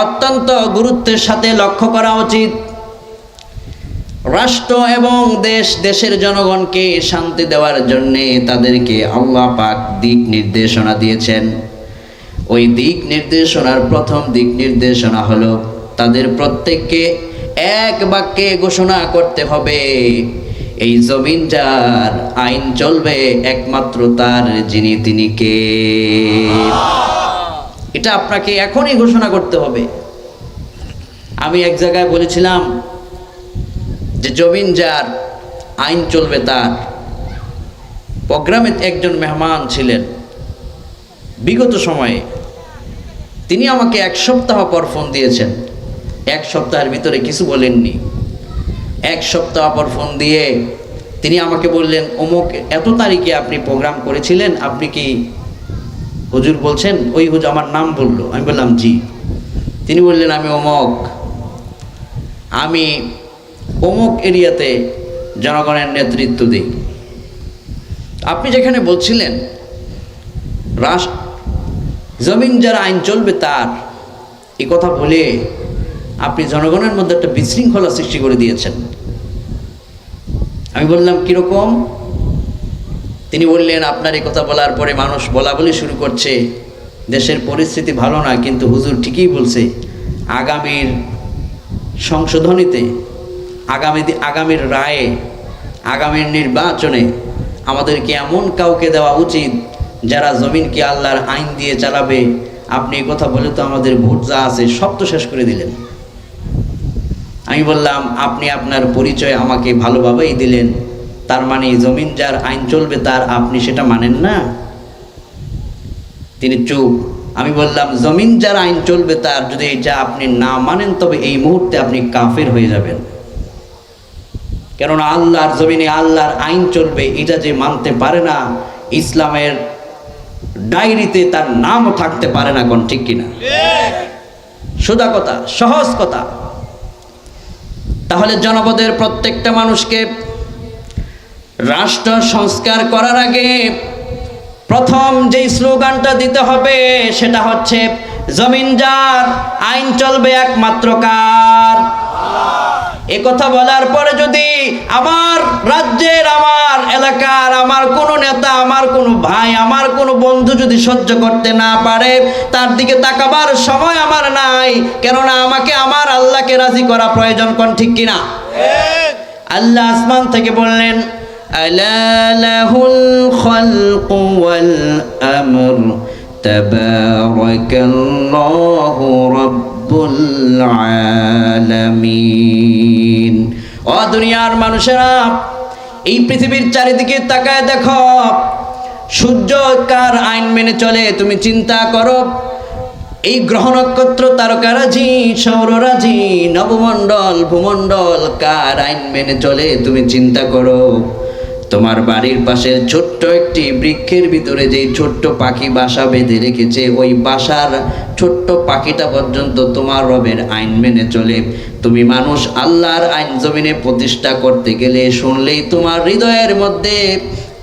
অত্যন্ত গুরুত্বের সাথে লক্ষ্য করা উচিত। রাষ্ট্র এবং দেশের জনগণকে শান্তি দেওয়ার জন্যে তাদেরকে আল্লাহ পাক দিক নির্দেশনা দিয়েছেন। ওই দিক নির্দেশনার প্রথম দিক নির্দেশনা হলো তাদের প্রত্যেককে এক বাক্যে ঘোষণা করতে হবে, এই জমিন যার, আইন চলবে একমাত্র তার, যিনি তিনি কে। এটা আপনাকে এখনই ঘোষণা করতে হবে। আমি এক জায়গায় বলেছিলাম যে জমিন যার, আইন চলবে তার। প্রোগ্রামে একজন মেহমান ছিলেন বিগত সময়ে, তিনি আমাকে 1 সপ্তাহ পর ফোন দিয়েছেন। 1 সপ্তাহের ভিতরে কিছু বলেননি। 1 সপ্তাহ পর ফোন দিয়ে তিনি আমাকে বললেন, অমুক এত তারিখে আপনি প্রোগ্রাম করেছিলেন, আপনি কি হুজুর বলছেন? ওই হুজুর আমার নাম বললো। আমি বললাম জি। তিনি বললেন, আমি অমুক, আমি অমুক এরিয়াতে জনগণের নেতৃত্ব দিই। আপনি যেখানে বলছিলেন জমিন যার, আইন চলবে তার, এই কথা বলে আপনি জনগণের মধ্যে একটা বিশৃঙ্খলা সৃষ্টি করে দিয়েছেন। আমি বললাম কিরকম? তিনি বললেন, আপনার এই কথা বলার পরে মানুষ বলা বলি শুরু করছে, দেশের পরিস্থিতি ভালো না, কিন্তু হুজুর ঠিকই বলছে, আগামীর সংশোধনীতে, আগামীর রায়ে, আগামীর নির্বাচনে আমাদেরকে এমন কাউকে দেওয়া উচিত যারা জমিনকে আল্লাহর আইন দিয়ে চালাবে। আপনি এই কথা বলে তো আমাদের ভোট যা আছে সব তো শেষ করে দিলেন। আমি বললাম, আপনি আপনার পরিচয় আমাকে ভালোভাবেই দিলেন, তার মানে জমিন যার, আইন চলবে তার, আপনি সেটা মানেন না? তিনি চুপ। আমি বললাম, জমিন যার, আইন চলবে তার যদি এটা আপনি না মানেন, তবে এই মুহূর্তে আপনি কাফের হয়ে যাবেন। কেননা আল্লাহর জমিনে আল্লাহর আইন চলবে, এটা যে মানতে পারে না, ইসলামের ডায়েরিতে তার নামও থাকতে পারে না। কোন ঠিক কিনা? সোজা কথা, সহজ কথা। তাহলে জনপদের প্রত্যেকটা মানুষকে রাষ্ট্র সংস্কার করার আগে প্রথম যে স্লোগানটা দিতে হবে সেটা হচ্ছে, জমিন যার, আইন চলবে একমাত্র কার। এ কথা বলার পরে যদি আমার রাজ্যের, আমার এলাকার, আমার কোনো নেতা, আমার কোনো ভাই, আমার কোনো বন্ধু যদি সহ্য করতে না পারে, তার দিকে তাকাবার সময় আমার নাই। কেননা আমাকে আমার আল্লাহকে রাজি করা প্রয়োজন। কোন ঠিক কিনা? আল্লাহ আসমান থেকে বললেন, আলা লাহুল খালকু ওয়াল আমর তাবারাকাল্লাহু রাব্বুল আলামিন। ও দুনিয়ার মানুষেরা, এই পৃথিবীর চারিদিকে তাকায় দেখো, সূর্য কার আইন মেনে চলে তুমি চিন্তা করো। এই গ্রহ নক্ষত্র, তারকারাজি, সৌররাজি, নবমণ্ডল, ভূমণ্ডল কার আইন মেনে চলে তুমি চিন্তা করো। তোমার বাড়ির পাশের ছোট্ট একটি বৃক্ষের ভিতরে যেই ছোট্ট পাখি বাসা বেঁধে রেখেছে, ওই বাসার ছোট্ট পাখিটা পর্যন্ত তোমার রবের আইন মেনে চলে। তুমি মানুষ আল্লাহর আইন জমিনে প্রতিষ্ঠা করতে গেলে শুনলেই তোমার হৃদয়ের মধ্যে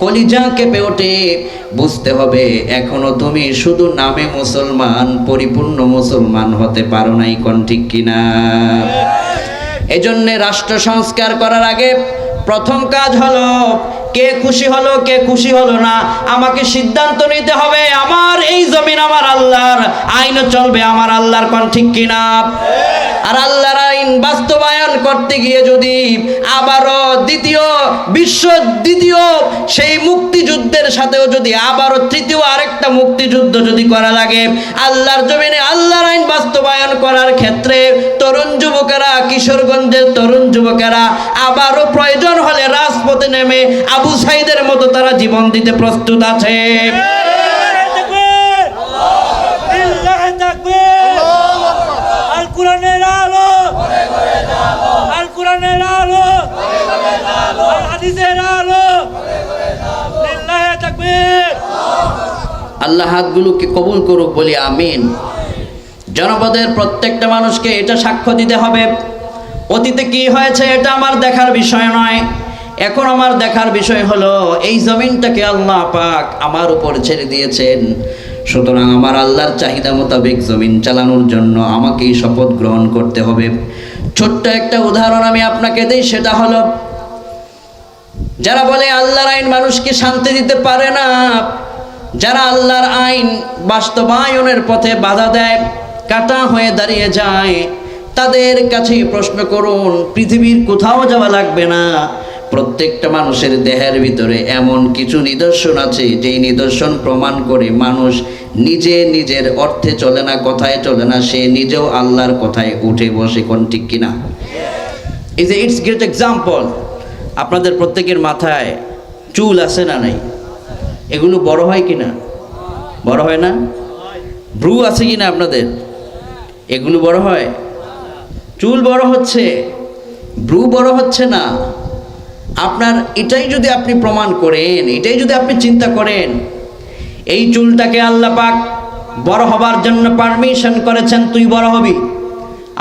কলিজা কেঁপে ওঠে। বুঝতে হবে এখনো তুমি শুধু নামে মুসলমান, পরিপূর্ণ মুসলমান হতে পারো নাই। কোন ঠিক কিনা? এজন্য রাষ্ট্র সংস্কার করার আগে প্রথম কাজ হলো, কে খুশি হলো কে খুশি হলো না, আমাকে সিদ্ধান্ত নিতে হবে আমার এই জমিন আমার আল্লাহর, আইন চলবে আমার আল্লাহর। কোন ঠিক কিনা? আর আল্লাহর আইন বাস্তবায়ন করতে গিয়ে যদি আবারও দ্বিতীয় সেই মুক্তিযুদ্ধের সাথেও যদি আবারও তৃতীয় আরেকটা মুক্তিযুদ্ধ যদি করা লাগে, আল্লাহর জমিনে আল্লাহর আইন বাস্তবায়ন করার ক্ষেত্রে তরুণ যুবকেরা, কিশোরগঞ্জের তরুণ যুবকেরা আবারও প্রয়োজন হলে রাজপথে নেমে আবু সাইদের মতো তারা জীবন দিতে প্রস্তুত আছে। আল্লাহ হাতগুলোকে কবুল করুক, বলি আমিন। জনপদের প্রত্যেকটা মানুষকে এটা সাক্ষ্য দিতে হবে, অতীতে কি হয়েছে এটা আমার দেখার বিষয় নয়। এখন আমার দেখার বিষয় হলো এই জমিনটাকে আল্লাহ পাক আমার উপর ছেড়ে দিয়েছেন। সুতরাং আমার আল্লাহর চাহিদা মোতাবেক জমিন চালানোর জন্য আমাকেই শপথ গ্রহণ করতে হবে। ছোট্ট একটা উদাহরণ আমি আপনাকে দেই, সেটা হলো যারা বলে আল্লাহর আইন মানুষকে শান্তি দিতে পারে না, যারা আল্লাহর আইন বাস্তবায়নের পথে বাধা দেয়, কাটা হয়ে দাঁড়িয়ে যায়, তাদের কাছে প্রশ্ন করুন, পৃথিবীর কোথাও যাওয়া লাগবে না, প্রত্যেকটা মানুষের দেহের ভিতরে এমন কিছু নিদর্শন আছে যেই নিদর্শন প্রমাণ করে মানুষ নিজে নিজের অর্থে চলে না, কথায় চলে না, সে নিজেও আল্লাহর কথায় উঠে বসে। কোন ঠিক কিনা? It's great example. আপনাদের প্রত্যেকের মাথায় চুল আছে না নাই? এগুলো বড় হয় কিনা? বড় হয় না? ভ্রু আছে কিনা আপনাদের? এগুলো বড় হয়? চুল বড় হচ্ছে, ভ্রু বড় হচ্ছে না। আপনার এটাই যদি আপনি প্রমাণ করেন, এটাই যদি আপনি চিন্তা করেন, এই চুলটাকে আল্লাহ পাক বড় হবার জন্য পারমিশন করেছেন, তুই বড় হবি,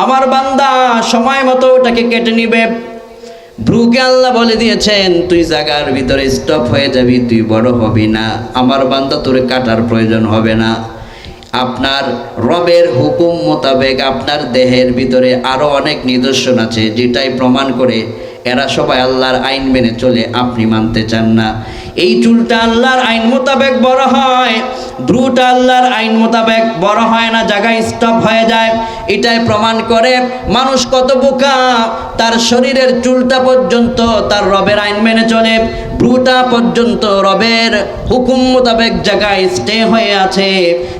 আমার বান্দা সময় মতো ওটাকে কেটে নিবে। ভ্রুকে আল্লাহ বলে দিয়েছেন তুই জায়গার ভিতরে স্টপ হয়ে যাবি, তুই বড় হবি না, আমার বান্দা তোরে কাটার প্রয়োজন হবে না। আপনার রবের হুকুম মোতাবেক আপনার দেহের ভিতরে আরো অনেক নিদর্শন আছে যেটাই প্রমাণ করে এরা সবাই আল্লাহর আইন মেনে চলে, আপনি মানতে চান না। এই চুলটা আল্লাহর আইন মোতাবেক বড় হয়, ভ্রুটা আল্লাহর আইন মোতাবেক বড় হয় না, জায়গায় স্টপ হয়ে যায়। এটাই প্রমাণ করে মানুষ কত বোকা। তার শরীরের চুলটা পর্যন্ত তার রবের আইন মেনে চলে, ভ্রুটা পর্যন্ত রবের হুকুম মোতাবেক জায়গায় স্টে হয়ে আছে।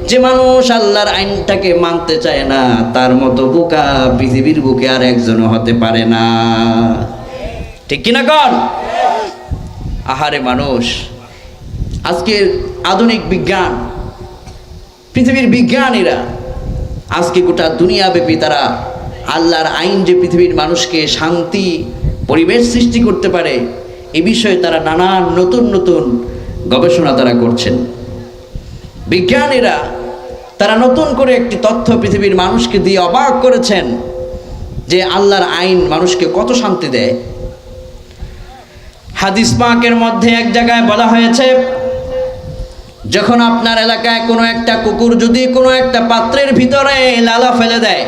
যে মানুষ আল্লাহর আইনটাকে মানতে চায় না, তার মতো বোকা পৃথিবীর বুকে আর একজনও হতে পারে না। ঠিক কিনা কর? আহারে মানুষ, আজকের আধুনিক বিজ্ঞান, পৃথিবীর বিজ্ঞানীরা আজকে গোটা দুনিয়াব্যাপী তারা আল্লাহর আইন যে পৃথিবীর মানুষকে শান্তি পরিবেশ সৃষ্টি করতে পারে, এ বিষয়ে তারা নানান নতুন নতুন গবেষণা তারা করছেন। বিজ্ঞানীরা তারা নতুন করে একটি তথ্য পৃথিবীর মানুষকে দিয়ে অবাক করেছেন যে আল্লাহর আইন মানুষকে কত শান্তি দেয়। হাদিস পাকের মধ্যে এক জায়গায় বলা হয়েছে, যখন আপনার এলাকায় কোনো একটা কুকুর যদি কোনো একটা পাত্রের ভিতরে লালা ফেলে দেয়,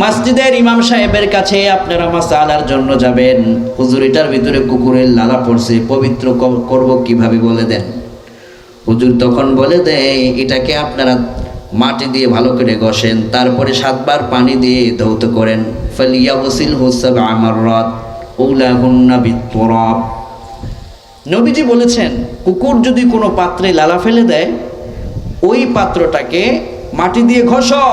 মসজিদের ইমাম সাহেবের কাছে আপনারা মাসআলার জন্য যাবেন, হুজুর এটার ভিতরে কুকুরের লালা পড়ছে, পবিত্র করব কিভাবে বলে দেন। হুজুর তখন বলে দেয় এটাকে আপনারা মাটি দিয়ে ভালো করে ঘষেন, তারপরে 7 বার পানি দিয়ে ধৌত করেন। ফালিয়াগসিলহু সাবআ মাররাত উলাহুন্না বিতুরাব। নবীজি বলেছেন কুকুর যদি কোনো পাত্রে লালা ফেলে দেয়, ওই পাত্রটাকে মাটি দিয়ে ঘষো,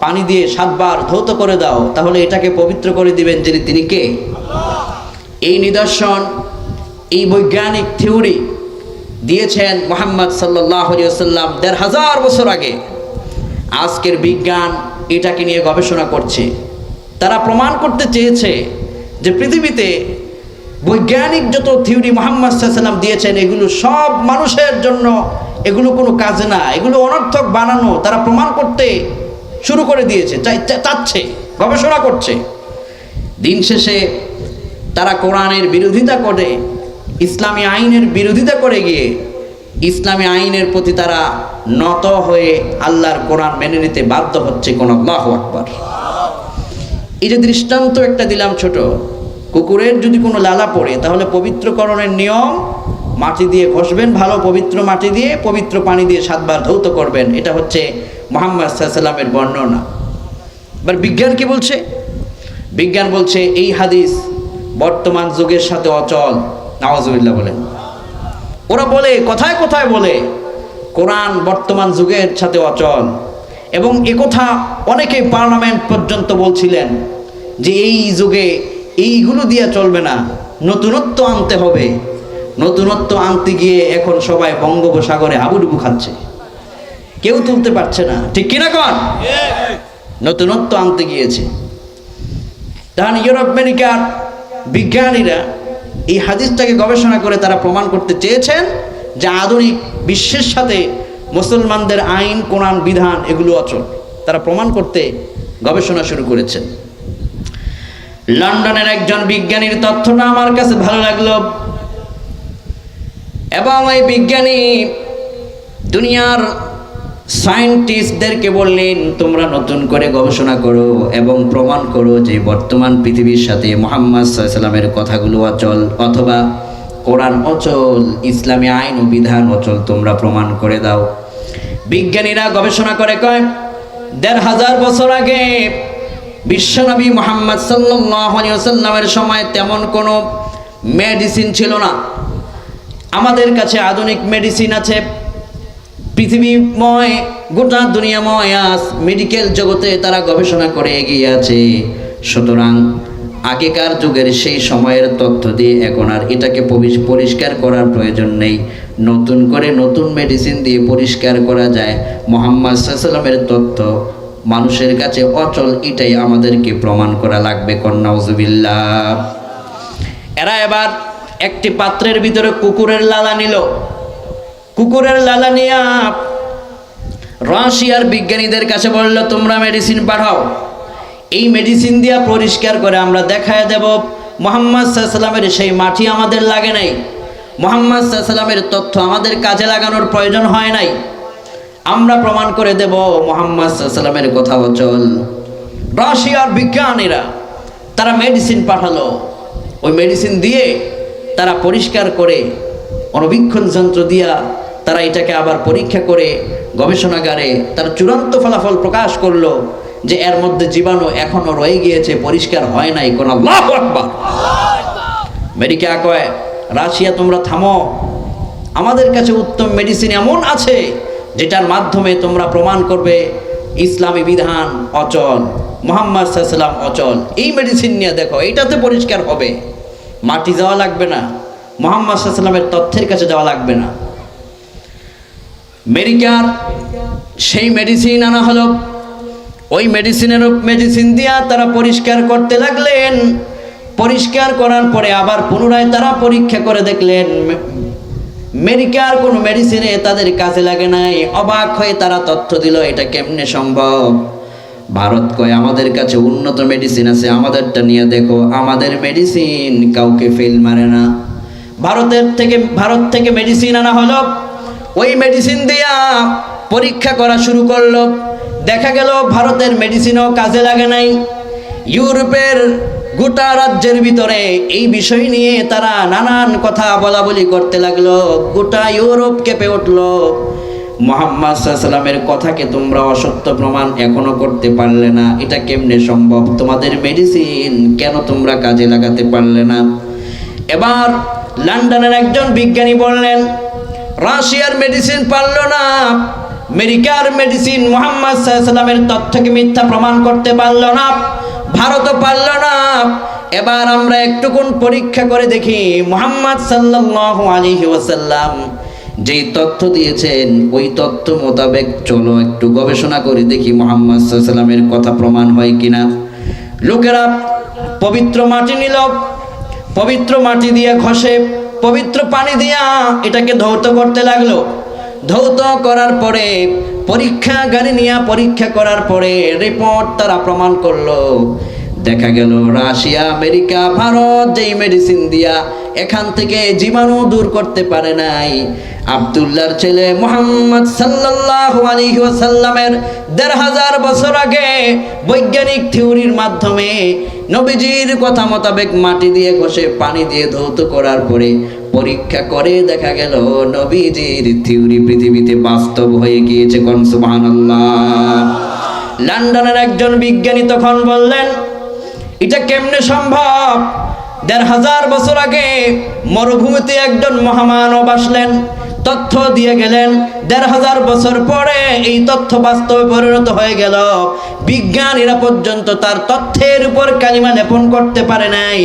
পানি দিয়ে 7 বার ধৌত করে দাও, তাহলে এটাকে পবিত্র করে দিবেন যিনি, তিনি কে? এই নিদর্শন, এই বৈজ্ঞানিক থিওরি দিয়েছেন মুহাম্মদ সাল্লাল্লাহু আলাইহি ওয়াসাল্লাম 1500 বছর আগে। আজকের বিজ্ঞান এটাকে নিয়ে গবেষণা করছে। তারা প্রমাণ করতে চেয়েছে যে পৃথিবীতে বৈজ্ঞানিক যত থিওরি মুহাম্মদ সাল্লাল্লাহু আলাইহি ওয়াসাল্লাম দিয়েছেন, এগুলো সব মানুষের জন্য, এগুলো কোনো কাজে না, এগুলো অনর্থক বানানো। তারা প্রমাণ করতে শুরু করে দিয়েছে, চাচ্ছে, গবেষণা করছে। দিন শেষে তারা কোরআনের বিরোধিতা করে, ইসলামী আইনের বিরোধিতা করে গিয়ে ইসলামী আইনের প্রতি তারা নত হয়ে আল্লাহর কোরআন মেনে নিতে বাধ্য হচ্ছে। কোন আল্লাহু আকবার। এই যে দৃষ্টান্ত একটা দিলাম ছোট, কুকুরের যদি কোনো লালা পড়ে, তাহলে পবিত্রকরণের নিয়ম মাটি দিয়ে ঘষবেন, ভালো পবিত্র মাটি দিয়ে, পবিত্র পানি দিয়ে 7 বার ধৌত করবেন। এটা হচ্ছে মুহাম্মদ সাল্লাল্লাহু আলাইহি ওয়াসাল্লামের বর্ণনা। এবার বিজ্ঞান কি বলছে? বিজ্ঞান বলছে এই হাদিস বর্তমান যুগের সাথে অচল। নাউজুবিল্লাহ বলেন। ওরা বলে, কথায় কথায় বলে কোরআন বর্তমান যুগের সাথে অচল, এবং একথা অনেকে পার্লামেন্ট পর্যন্ত বলছিলেন যে এই যুগে এইগুলো দিয়ে চলবে না, নতুনত্ব আনতে হবে। নতুনত্ব আনতে গিয়ে এখন সবাই বঙ্গোপসাগরে হাবুডুবু খাচ্ছে, কেউ তুলতে পারছে না। ঠিক কিনা কন? নতুনত্ব আনতে গিয়েছে। তখন ইউরোপ আমেরিকার বিজ্ঞানীরা এই হাদিসটাকে গবেষণা করে তারা প্রমাণ করতে চেয়েছেন যে আধুনিক বিশ্বের সাথে মুসলমানদের আইন, কোরআন, বিধান এগুলো অচল। তারা প্রমাণ করতে গবেষণা শুরু করেছেন। লন্ডনের একজন বিজ্ঞানীর তথ্যটা আমার কাছে ভালো লাগলো, এবং এই বিজ্ঞানী দুনিয়ার সায়েন্টিস্টদেরকে বললেন তোমরা নতুন করে গবেষণা করো এবং প্রমাণ করো যে বর্তমান পৃথিবীর সাথে মুহাম্মদ সাল্লাল্লাহু আলাইহি ওয়াসাল্লামের কথাগুলো অচল, অথবা কোরআন অচল, ইসলামী আইন ও বিধান অচল, তোমরা প্রমাণ করে দাও। বিজ্ঞানীরা গবেষণা করে কয় ১৫০০ বছর আগে বিশ্বনবী মুহাম্মদ সাল্লাল্লাহু আলাইহি ওয়াসাল্লামের সময় তেমন কোনো মেডিসিন ছিল না। আমাদের কাছে আধুনিক মেডিসিন আছে, পৃথিবীময় গোটা দুনিয়াময় আজ মেডিকেল জগতে তারা গবেষণা করে এগিয়ে আছে। সুতরাং আগেকার যুগের সেই সময়ের তথ্য দিয়ে এখন আর এটাকে পরিষ্কার করার প্রয়োজন নেই। নতুন করে নতুন মেডিসিন দিয়ে পরিষ্কার করা যায়। মুহাম্মদ সাল্লাল্লাহু আলাইহি ওয়াসাল্লামের তথ্য মানুষের কাছে অচল, এটাই আমাদেরকে প্রমাণ করা লাগবে। নাউজুবিল্লাহ। এরা এবার একটি পাত্রের ভিতরে কুকুরের লালা নিল। কুকুরের লালা নিয়ে রাশিয়ার বিজ্ঞানীদের কাছে বলল তোমরা মেডিসিন পাঠাও, এই মেডিসিন দিয়া পরিষ্কার করে আমরা দেখায় দেব মুহাম্মদ সাল্লাল্লাহু আলাইহি ওয়াসাল্লামের সেই মাটি আমাদের লাগে নাই, মুহাম্মদ সাল্লাল্লাহু আলাইহি ওয়াসাল্লামের তথ্য আমাদের কাজে লাগানোর প্রয়োজন হয় নাই, আমরা প্রমাণ করে দেব মুহাম্মদ সাল্লাল্লাহু আলাইহি ওয়াসাল্লামের কথা অচল। রাশিয়ার বিজ্ঞানীরা তারা মেডিসিন পাঠালো, ওই মেডিসিন দিয়ে তারা পরিষ্কার করে অণুবীক্ষণ যন্ত্র দিয়া তারা এটাকে আবার পরীক্ষা করে গবেষণাগারে তার চূড়ান্ত ফলাফল প্রকাশ করলো যে এর মধ্যে জীবাণু এখনো রয়ে গিয়েছে, পরিষ্কার হয় নাই। কোন আল্লাহু আকবার। আমেরিকা কয় রাশিয়া তোমরা থামো, আমাদের কাছে উত্তম মেডিসিন এমন আছে যেটার মাধ্যমে তোমরা প্রমাণ করবে ইসলামী বিধান অচল, মুহাম্মদ সাল্লাল্লাহু আলাইহি ওয়াসাল্লাম অচল। এই মেডিসিন নিয়ে দেখো, এইটাতে পরিষ্কার হবে, মাটি যাওয়া লাগবে না, মুহাম্মদ সাল্লাল্লাহু আলাইহি ওয়াসাল্লামের তথ্যের কাছে যাওয়া লাগবে না। আমেরিকার সেই মেডিসিন আনা হলো, ওই মেডিসিন দিয়া তারা পরিষ্কার করতে লাগলেন। পরিষ্কার করার পরে আবার পুনরায় তারা পরীক্ষা করে দেখলেন আমেরিকার কোনো মেডিসিনে তাদের কাজে লাগে নাই। অবাক হয়ে তারা তথ্য দিল এটা কেমনে সম্ভব। ভারত কয় আমাদের কাছে উন্নত মেডিসিন আছে, আমাদেরটা নিয়ে দেখো, আমাদের মেডিসিন কাউকে ফেল মারে না। ভারত থেকে মেডিসিন আনা হলো, ওই মেডিসিন দিয়া পরীক্ষা করা শুরু করলো। দেখা গেল ভারতের মেডিসিনও কাজে লাগে নাই। ইউরোপের গোটা রাজ্যের ভিতরে এই বিষয় নিয়ে তারা নানান কথা বলাবলি করতে লাগলো। গোটা ইউরোপ কেঁপে উঠলো। মুহাম্মদ সাল্লাল্লাহু আলাইহি ওয়াসাল্লামের কথাকে তোমরা অসত্য প্রমাণ এখনো করতে পারলে না, এটা কেমনে সম্ভব? তোমাদের মেডিসিন কেন তোমরা কাজে লাগাতে পারলে না? এবার লন্ডনের একজন বিজ্ঞানী বললেন রাশিয়ার মেডিসিন পারল না, আমেরিকার মেডিসিন মুহাম্মদ সাল্লাল্লাহু আলাইহি ওয়াসাল্লামের তথ্যকে মিথ্যা প্রমাণ করতে পারল না, ভারতও পারল না। এবার আমরা একটুকুন পরীক্ষা করে দেখি মুহাম্মদ সাল্লাল্লাহু আলাইহি ওয়াসাল্লাম যেই তথ্য দিয়েছেন ওই তথ্য মোতাবেক চলো একটু গবেষণা করে দেখি মুহাম্মদ সাল্লাল্লাহু আলাইহি ওয়াসাল্লামের কথা প্রমাণ হয় কিনা। লোকেরা পবিত্র মাটি নিল, পবিত্র মাটি দিয়ে ঘষে পবিত্র পানি দিয়া এটাকে ধৌত করতে লাগলো। ধৌত করার পরে পরীক্ষাগারে নিয়ে পরীক্ষা করার পরে রিপোর্ট তারা প্রমাণ করলো। দেখা গেল রাশিয়া, আমেরিকা, ভারত যেই মেডিসিন দিয়া এখান থেকে জীবাণু দূর করতে পারে নাই, আব্দুল্লাহর ছেলে মুহাম্মদ সাল্লাল্লাহু আলাইহি ওয়াসাল্লামের ১৫০০ বছর আগে বৈজ্ঞানিক থিওরির মাধ্যমে নবীজির কথা মোতাবেক মাটি দিয়ে ঘষে পানি দিয়ে ধৌত করার পরে পরীক্ষা করে দেখা গেল নবীজির থিওরি পৃথিবীতে বাস্তব হয়ে গিয়েছে। কোন সুবহানাল্লাহ। লন্ডনের একজন বিজ্ঞানী তখন বললেন এটা কেমনে সম্ভব? ১৫০০ বছর আগে মরুভূমিতে একজন মহামানব আসলেন, তথ্য দিয়ে গেলেন। ১৫০০ বছর পরে এই তথ্য বাস্তবে পরিণত হয়ে গেল। বিজ্ঞানীরা পর্যন্ত তার তথ্যের উপর কালিমা লেপন করতে পারে নাই।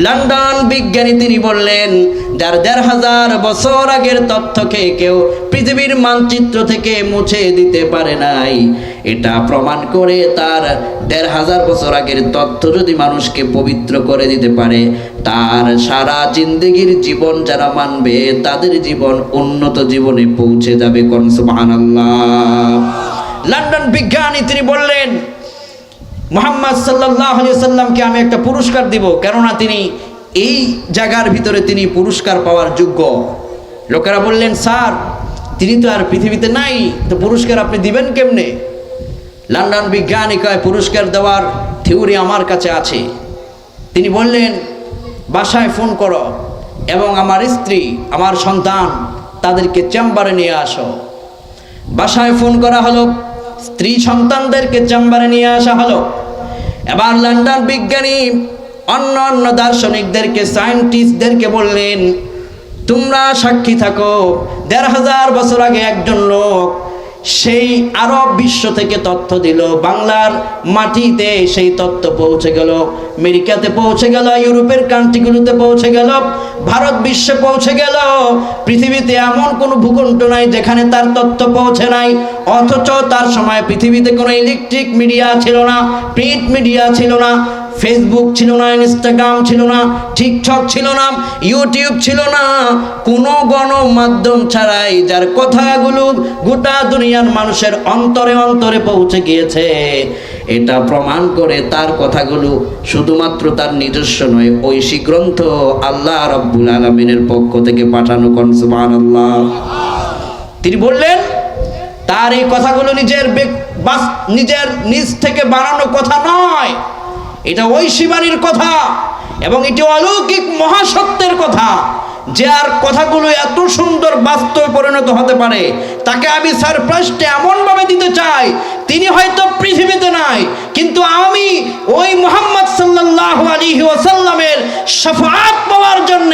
লন্ডন বিজ্ঞানী তিনি বললেন যার ১৫০০ বছর আগের তথ্যকে কেউ পৃথিবীর মানচিত্র থেকে মুছে দিতে পারে নাই। এটা প্রমাণ করে তার ১৫০০ বছর আগের তথ্য যদি মানুষকে পবিত্র করে দিতে পারে, তার সারা জিন্দেগির জীবন যারা মানবে তাদের জীবন উন্নত জীবনে পৌঁছে যাবে। কোন সুবহানাল্লাহ। লন্ডন বিজ্ঞানী তিনি বললেন মুহাম্মদ সাল্লাল্লাহু আলাইহি ওয়াসাল্লামকে আমি একটা পুরস্কার দিব, কেননা তিনি এই জায়গার ভিতরে তিনি পুরস্কার পাওয়ার যোগ্য। লোকেরা বললেন স্যার তিনি তো আর পৃথিবীতে নাই, তো পুরস্কার আপনি দিবেন কেমনে? লন্ডন বিজ্ঞানী কয় পুরস্কার দেওয়ার থিওরি আমার কাছে আছে। তিনি বললেন বাসায় ফোন করো এবং আমার স্ত্রী আমার সন্তান তাদেরকে চেম্বারে নিয়ে আসো। বাসায় ফোন করা হলো, স্ত্রী সন্তানদেরকে চেম্বারে নিয়ে আসা হলো। এবার লন্ডন বিজ্ঞানী অন্য অন্য দার্শনিকদেরকে সায়েন্টিস্টদেরকে বললেন তোমরা সাক্ষী থাকো, ১৫০০ বছর আগে একজন লোক সেই আরব বিশ্ব থেকে তথ্য দিল, বাংলার মাটিতে সেই তথ্য পৌঁছে গেল, আমেরিকাতে পৌঁছে গেল, ইউরোপের কান্ট্রিগুলোতে পৌঁছে গেল, ভারত বিশ্বে পৌঁছে গেল। পৃথিবীতে এমন কোনো ভূখণ্ড নাই যেখানে তার তথ্য পৌঁছে নাই। অথচ তার সময় পৃথিবীতে কোনো ইলেকট্রিক মিডিয়া ছিল না, প্রিন্ট মিডিয়া ছিল না, ফেসবুক ছিল না, ইনস্টাগ্রাম ছিল না, টিকটক ছিল না, ইউটিউব ছিল না, কোনো গণমাধ্যম ছাড়াই যার কথাগুলো গোটা দুনিয়ার মানুষের অন্তরে অন্তরে পৌঁছে গিয়েছে। এটা প্রমাণ করে তার কথাগুলো শুধুমাত্র তার নিজস্ব নয়, ঐশী গ্রন্থ আল্লাহ রাব্বুল আলামিনের পক্ষ থেকে পাঠানো। কোন সুবহানাল্লাহ। তিনি বললেন তার এই কথাগুলো নিজের নিজ থেকে বানানো কথা নয়, এটা ঐশী বাণীর কথা এবং এটি অলৌকিক মহাসত্যের কথা। যার কথাগুলো এত সুন্দর বাস্তবে পরিণত হতে পারে তাকে আমি সারপ্রাইজটা এমনভাবে দিতে চাই, তিনি হয়তো পৃথিবীতে নাই, কিন্তু আমি ওই মুহাম্মদ সাল্লাল্লাহু আলাইহি ওয়াসাল্লামের শাফাআত পাওয়ার জন্য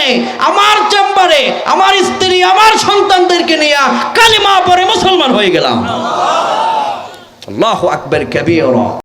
আমার চেম্বারে আমার স্ত্রী আমার সন্তানদেরকে নিয়ে কালিমা পড়ে মুসলমান হয়ে গেলাম। আল্লাহু আকবার কাবীরা।